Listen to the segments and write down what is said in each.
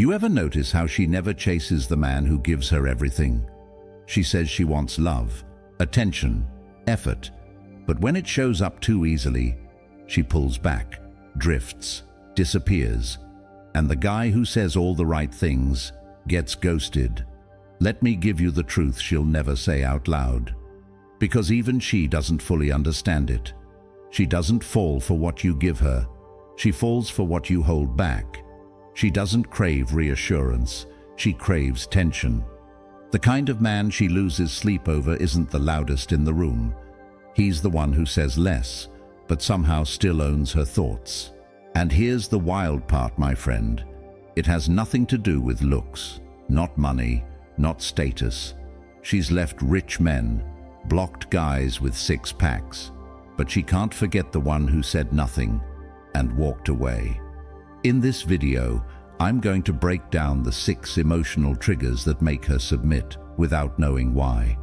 You ever notice how she never chases the man who gives her everything? She says she wants love, attention, effort, but when it shows up too easily, she pulls back, drifts, disappears, and the guy who says all the right things gets ghosted. Let me give you the truth she'll never say out loud, because even she doesn't fully understand it. She doesn't fall for what you give her. She falls for what you hold back. She doesn't crave reassurance. She craves tension. The kind of man she loses sleep over isn't the loudest in the room. He's the one who says less, but somehow still owns her thoughts. And here's the wild part, my friend. It has nothing to do with looks, not money, not status. She's left rich men, blocked guys with six-packs, but she can't forget the one who said nothing and walked away. In this video, I'm going to break down the 6 emotional triggers that make her submit without knowing why.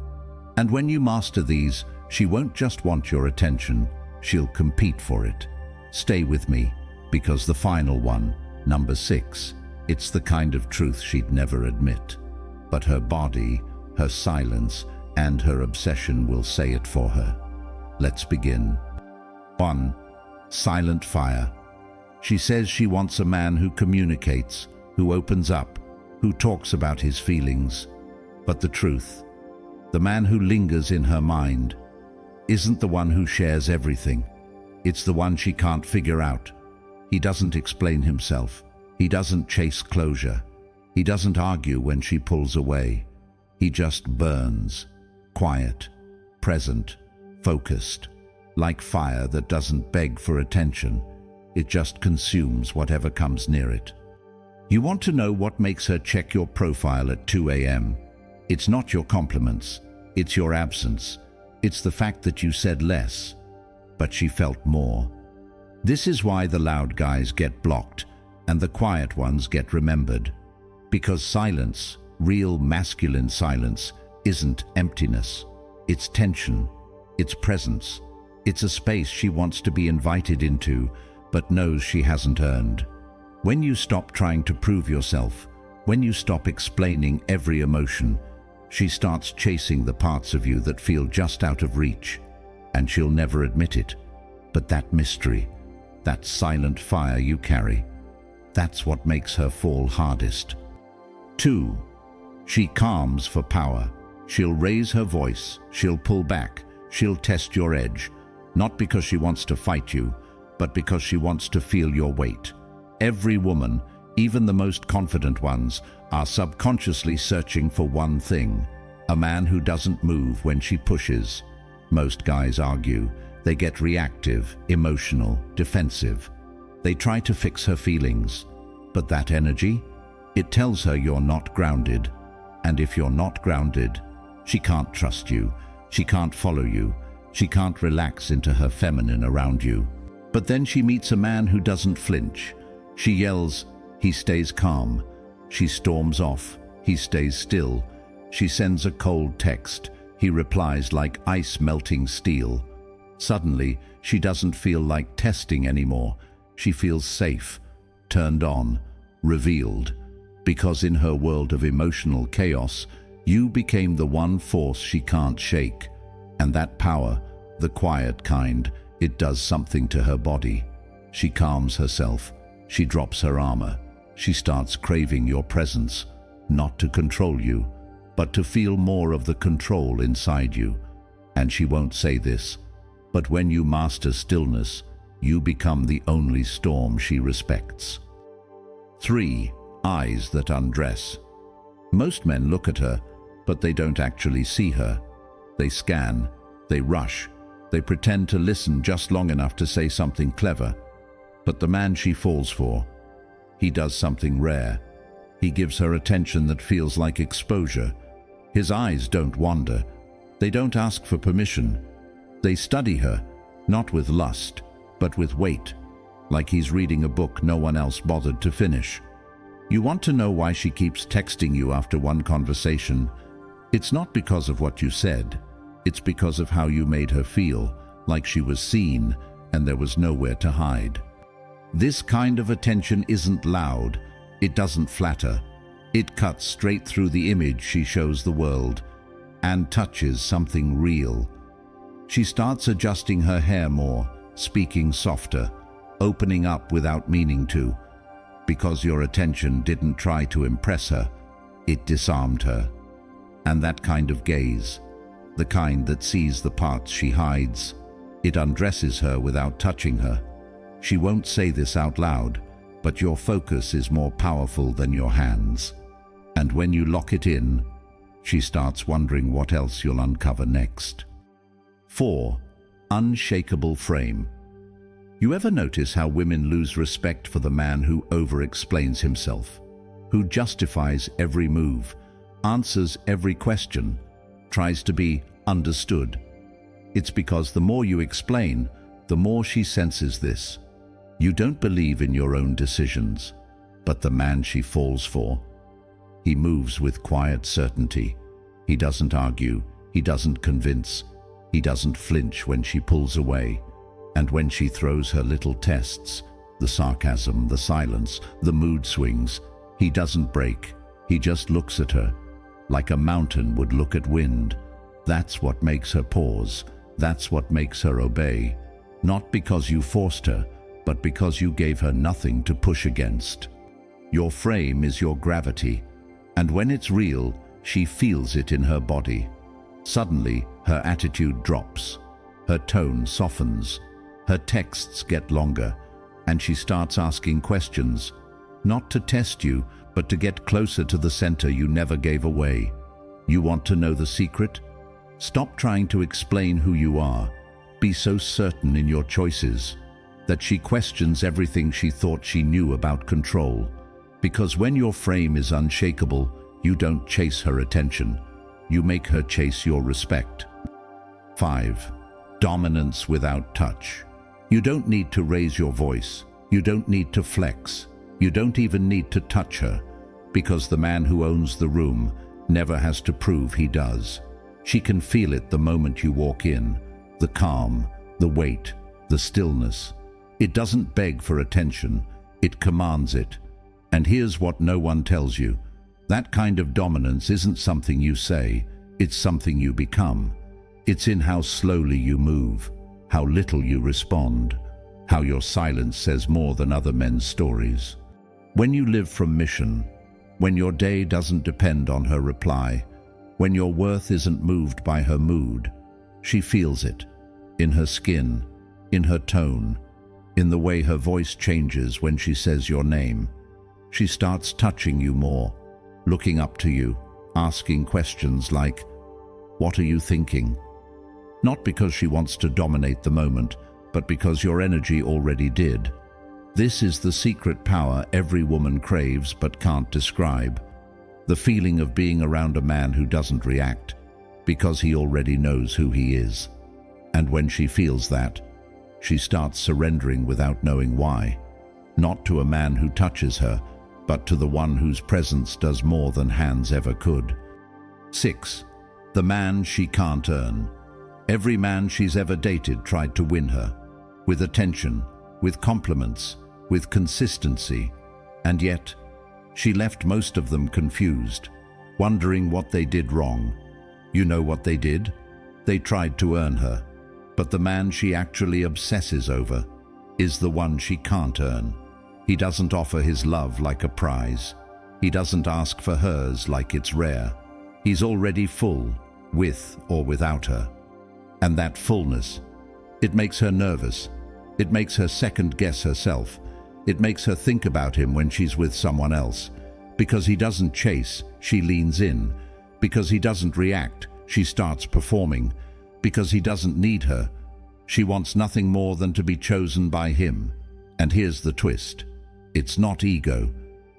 And when you master these, she won't just want your attention, she'll compete for it. Stay with me, because the final one, number 6, it's the kind of truth she'd never admit. But her body, her silence, and her obsession will say it for her. Let's begin. 1. Silent fire. She says she wants a man who communicates, who opens up, who talks about his feelings. But the truth, the man who lingers in her mind, isn't the one who shares everything. It's the one she can't figure out. He doesn't explain himself. He doesn't chase closure. He doesn't argue when she pulls away. He just burns, quiet, present, focused, like fire that doesn't beg for attention. It just consumes whatever comes near it. You want to know what makes her check your profile at 2 a.m.? It's not your compliments. It's your absence. It's the fact that you said less, but she felt more. This is why the loud guys get blocked and the quiet ones get remembered. Because silence, real masculine silence, isn't emptiness. It's tension. It's presence. It's a space she wants to be invited into, but knows she hasn't earned. When you stop trying to prove yourself, when you stop explaining every emotion, she starts chasing the parts of you that feel just out of reach, and she'll never admit it. But that mystery, that silent fire you carry, that's what makes her fall hardest. 2. She calms for power. She'll raise her voice, she'll pull back, she'll test your edge, not because she wants to fight you, but because she wants to feel your weight. Every woman, even the most confident ones, are subconsciously searching for one thing: a man who doesn't move when she pushes. Most guys argue. They get reactive, emotional, defensive. They try to fix her feelings. But that energy, it tells her you're not grounded. And if you're not grounded, she can't trust you. She can't follow you. She can't relax into her feminine around you. But then she meets a man who doesn't flinch. She yells, he stays calm. She storms off, he stays still. She sends a cold text, he replies like ice melting steel. Suddenly, she doesn't feel like testing anymore. She feels safe, turned on, revealed. Because in her world of emotional chaos, you became the one force she can't shake. And that power, the quiet kind, it does something to her body. She calms herself. She drops her armor. She starts craving your presence, not to control you, but to feel more of the control inside you. And she won't say this, but when you master stillness, you become the only storm she respects. 3. Eyes that undress. Most men look at her, but they don't actually see her. They scan, they rush, they pretend to listen just long enough to say something clever. But the man she falls for, he does something rare. He gives her attention that feels like exposure. His eyes don't wander. They don't ask for permission. They study her, not with lust, but with weight, like he's reading a book no one else bothered to finish. You want to know why she keeps texting you after one conversation? It's not because of what you said. It's because of how you made her feel, like she was seen and there was nowhere to hide. This kind of attention isn't loud. It doesn't flatter. It cuts straight through the image she shows the world and touches something real. She starts adjusting her hair more, speaking softer, opening up without meaning to. Because your attention didn't try to impress her, it disarmed her. And that kind of gaze, the kind that sees the parts she hides, it undresses her without touching her. She won't say this out loud, but your focus is more powerful than your hands. And when you lock it in, she starts wondering what else you'll uncover next. 4. Unshakable frame. You ever notice how women lose respect for the man who over-explains himself, who justifies every move, answers every question, tries to be understood? It's because the more you explain, the more she senses this. You don't believe in your own decisions, but the man she falls for. He moves with quiet certainty. He doesn't argue, he doesn't convince, he doesn't flinch when she pulls away. And when she throws her little tests, the sarcasm, the silence, the mood swings, he doesn't break. He just looks at her, like a mountain would look at wind. That's what makes her pause. That's what makes her obey. Not because you forced her, but because you gave her nothing to push against. Your frame is your gravity, and when it's real, she feels it in her body. Suddenly, her attitude drops. Her tone softens. Her texts get longer, and she starts asking questions, not to test you, but to get closer to the center you never gave away. You want to know the secret? Stop trying to explain who you are. Be so certain in your choices that she questions everything she thought she knew about control. Because when your frame is unshakable, you don't chase her attention. You make her chase your respect. 5. Dominance without touch. You don't need to raise your voice. You don't need to flex. You don't even need to touch her, because the man who owns the room never has to prove he does. She can feel it the moment you walk in. The calm, the weight, the stillness. It doesn't beg for attention. It commands it. And here's what no one tells you. That kind of dominance isn't something you say. It's something you become. It's in how slowly you move, how little you respond, how your silence says more than other men's stories. When you live from mission, when your day doesn't depend on her reply, when your worth isn't moved by her mood, she feels it, in her skin, in her tone, in the way her voice changes when she says your name. She starts touching you more, looking up to you, asking questions like, "What are you thinking?" Not because she wants to dominate the moment, but because your energy already did. This is the secret power every woman craves but can't describe. The feeling of being around a man who doesn't react, because he already knows who he is. And when she feels that, she starts surrendering without knowing why. Not to a man who touches her, but to the one whose presence does more than hands ever could. 6. The man she can't earn. Every man she's ever dated tried to win her, with attention, with compliments, with consistency, and yet she left most of them confused, wondering what they did wrong. You know what they did? They tried to earn her, but the man she actually obsesses over is the one she can't earn. He doesn't offer his love like a prize. He doesn't ask for hers like it's rare. He's already full, with or without her. And that fullness, it makes her nervous. It makes her second-guess herself. It makes her think about him when she's with someone else. Because he doesn't chase, she leans in. Because he doesn't react, she starts performing. Because he doesn't need her, she wants nothing more than to be chosen by him. And here's the twist. It's not ego.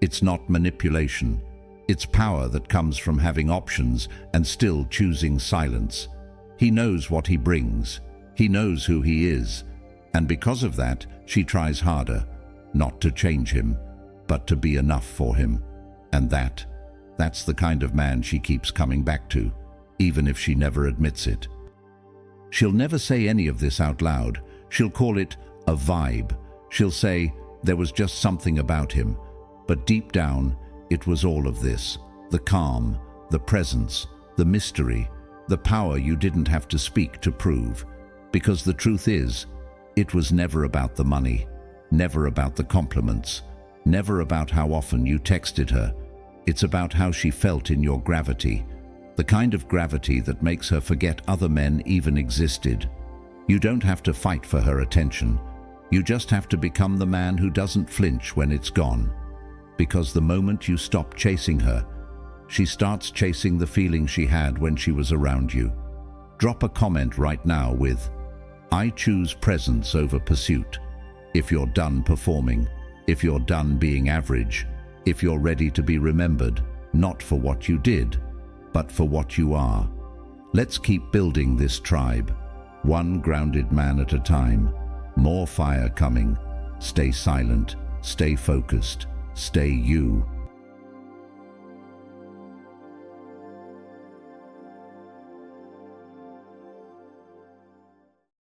It's not manipulation. It's power that comes from having options and still choosing silence. He knows what he brings. He knows who he is. And because of that, she tries harder, not to change him, but to be enough for him. And that's the kind of man she keeps coming back to, even if she never admits it. She'll never say any of this out loud. She'll call it a vibe. She'll say, there was just something about him. But deep down, it was all of this: the calm, the presence, the mystery, the power you didn't have to speak to prove. Because the truth is, it was never about the money, never about the compliments, never about how often you texted her. It's about how she felt in your gravity, the kind of gravity that makes her forget other men even existed. You don't have to fight for her attention. You just have to become the man who doesn't flinch when it's gone. Because the moment you stop chasing her, she starts chasing the feeling she had when she was around you. Drop a comment right now with, "I choose presence over pursuit." If you're done performing, if you're done being average, if you're ready to be remembered, not for what you did, but for what you are. Let's keep building this tribe, one grounded man at a time. More fire coming. Stay silent, stay focused, stay you.